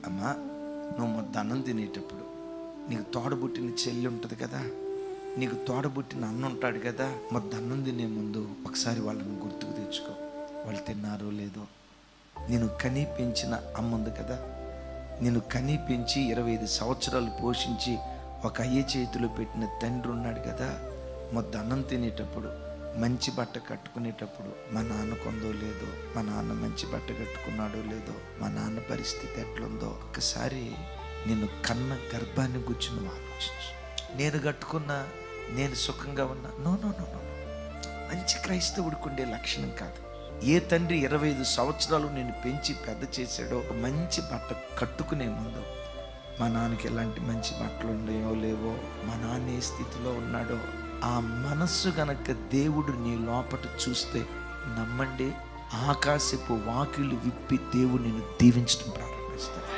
అమ్మా, నువ్వు మొత్తం అన్నం తినేటప్పుడు నీకు తోడబుట్టిన చెల్లి ఉంటుంది కదా, నీకు తోడబుట్టిన అన్న ఉంటాడు కదా, మొత్తం అన్నం తినే ముందు ఒకసారి వాళ్ళని గుర్తుకు తెచ్చుకో. వాళ్ళు తిన్నారో లేదో. నేను కనీ పెంచిన అమ్మ ఉంది కదా, నేను కనీ పెంచి 25 సంవత్సరాలు పోషించి ఒక అయ్య చేతిలో పెట్టిన తండ్రి ఉన్నాడు కదా. మొత్తం అన్నం తినేటప్పుడు, మంచి బట్ట కట్టుకునేటప్పుడు మా నాన్న కొందో లేదో, మా నాన్న మంచి బట్ట కట్టుకున్నాడో లేదో, మా నాన్న పరిస్థితి ఎట్లుందో ఒకసారి నిన్ను కన్న గర్భాన్ని గురించి నువ్వు ఆలోచించు. నేను కట్టుకున్నా, నేను సుఖంగా ఉన్నా, నో నో నో నో. మంచి క్రైస్తవుడికి ఉండే లక్షణం కాదు. ఏ తండ్రి 25 సంవత్సరాలు నేను పెంచి పెద్ద చేశాడో, ఒక మంచి బట్ట కట్టుకునే ముందు మా నాన్నకి ఎలాంటి మంచి బట్టలు ఉన్నాయో లేవో, మా నాన్న ఏ స్థితిలో ఉన్నాడో, ఆ మనస్సు గనక దేవుడు నీ లోపట చూస్తే నమ్మండి, ఆకాశపు వాకిళ్ళు విప్పి దేవుడు నిన్ను దీవించడం ప్రారంభిస్తాడు.